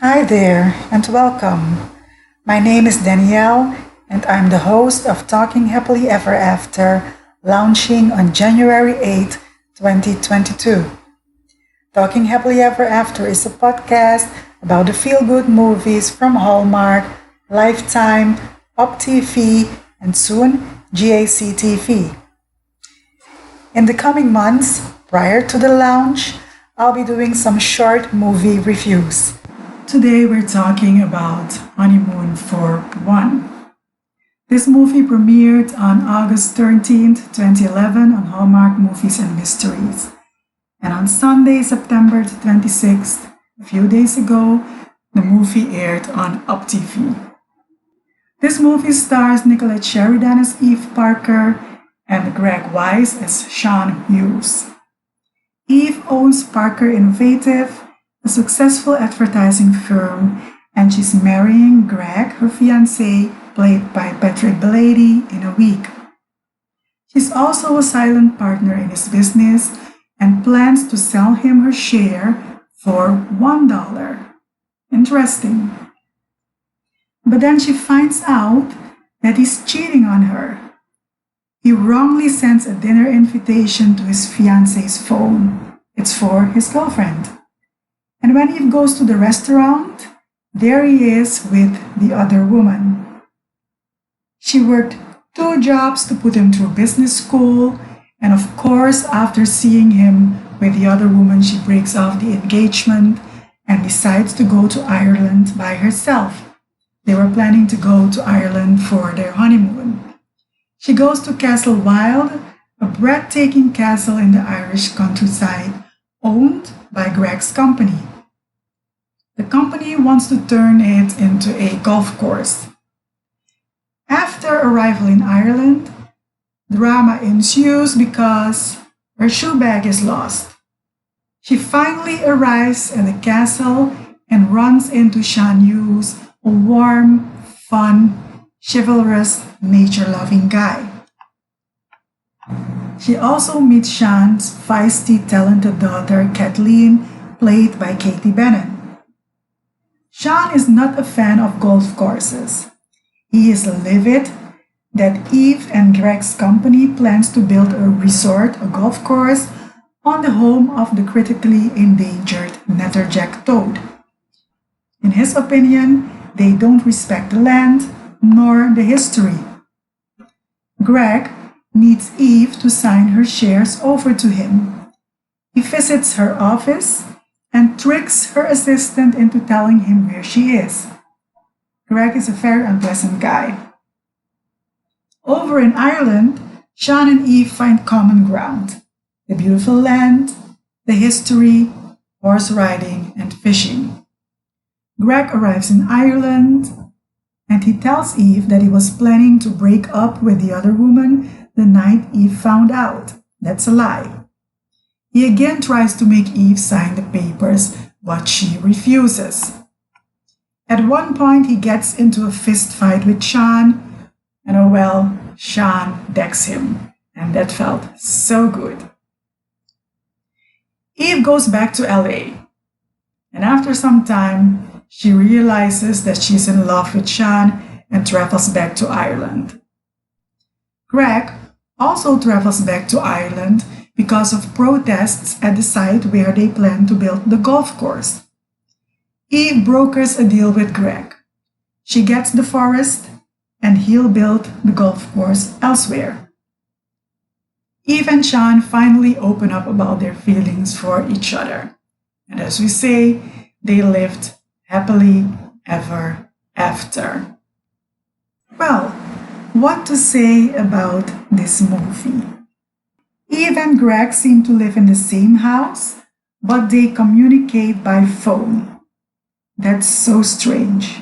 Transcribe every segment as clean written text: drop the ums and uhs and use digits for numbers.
Hi there, and welcome. My name is Danielle, and I'm the host of Talking Happily Ever After, launching on January 8th, 2022. Talking Happily Ever After is a podcast about the feel-good movies from Hallmark, Lifetime, Up TV, and soon GAC-TV. In the coming months, prior to the launch, I'll be doing some short movie reviews. Today we're talking about Honeymoon For One. This movie premiered on August 13th, 2011 on Hallmark Movies and Mysteries. And on Sunday, September 26th, a few days ago, the movie aired on Up TV. This movie stars Nicolette Sheridan as Eve Parker and Greg Wise as Sean Hughes. Eve owns Parker Innovative, a successful advertising firm, and she's marrying Greg, her fiancé, played by Patrick Belady, in a week. She's also a silent partner in his business and plans to sell him her share for $1. Interesting. But then she finds out that he's cheating on her. He wrongly sends a dinner invitation to his fiancé's phone. It's for his girlfriend. And when Eve goes to the restaurant, there he is with the other woman. She worked 2 jobs to put him through business school, and of course, after seeing him with the other woman, she breaks off the engagement and decides to go to Ireland by herself. They were planning to go to Ireland for their honeymoon. She goes to Castle Wild, a breathtaking castle in the Irish countryside, owned by Greg's company. The company wants to turn it into a golf course. After arrival in Ireland, drama ensues because her shoe bag is lost. She finally arrives at the castle and runs into Sean Hughes, a warm, fun, chivalrous, nature-loving guy. She also meets Sean's feisty, talented daughter, Kathleen, played by Katie Bennett. Sean is not a fan of golf courses. He is livid that Eve and Greg's company plans to build a resort, a golf course, on the home of the critically endangered netterjack toad. In his opinion, they don't respect the land nor the history. Greg needs Eve to sign her shares over to him. He visits her office and tricks her assistant into telling him where she is. Greg is a very unpleasant guy. Over in Ireland, Sean and Eve find common ground: the beautiful land, the history, horse riding, and fishing. Greg arrives in Ireland and he tells Eve that he was planning to break up with the other woman the night Eve found out. That's a lie. He again tries to make Eve sign the papers, but she refuses. At one point, he gets into a fist fight with Sean, and oh well, Sean decks him, and that felt so good. Eve goes back to LA, and after some time, she realizes that she's in love with Sean and travels back to Ireland. Greg also travels back to Ireland because of protests at the site where they plan to build the golf course. Eve brokers a deal with Greg. She gets the forest and he'll build the golf course elsewhere. Eve and Sean finally open up about their feelings for each other. And as we say, they lived happily ever after. Well, what to say about this movie? Eve and Greg seem to live in the same house, but they communicate by phone. That's so strange.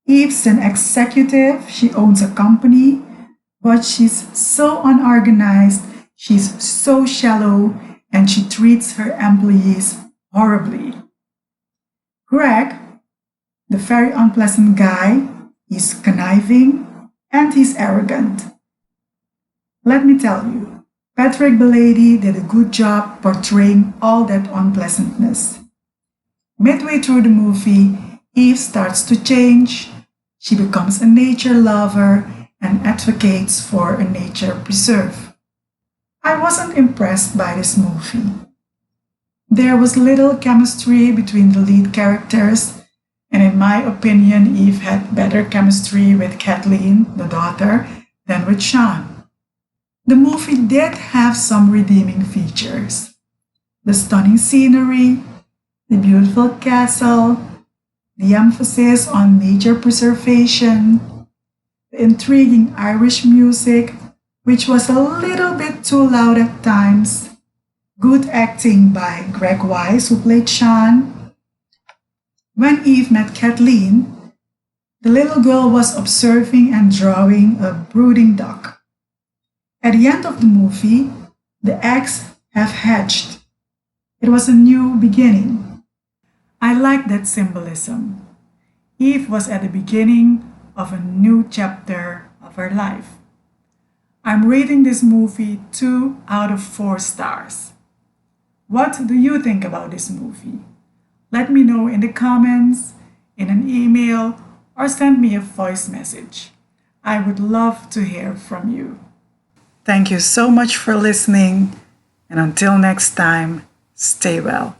Eve's an executive, she owns a company, but she's so unorganized, she's so shallow, and she treats her employees horribly. Greg, the very unpleasant guy, is conniving and he's arrogant. Let me tell you, Patrick Belady did a good job portraying all that unpleasantness. Midway through the movie, Eve starts to change. She becomes a nature lover and advocates for a nature preserve. I wasn't impressed by this movie. There was little chemistry between the lead characters, and in my opinion, Eve had better chemistry with Kathleen, the daughter, than with Sean. The movie did have some redeeming features. The stunning scenery, the beautiful castle, the emphasis on nature preservation, the intriguing Irish music, which was a little bit too loud at times, good acting by Greg Wise, who played Sean. When Eve met Kathleen, the little girl was observing and drawing a brooding duck. At the end of the movie, the eggs have hatched. It was a new beginning. I like that symbolism. Eve was at the beginning of a new chapter of her life. I'm rating this movie 2 out of 4 stars. What do you think about this movie? Let me know in the comments, in an email, or send me a voice message. I would love to hear from you. Thank you so much for listening, and until next time, stay well.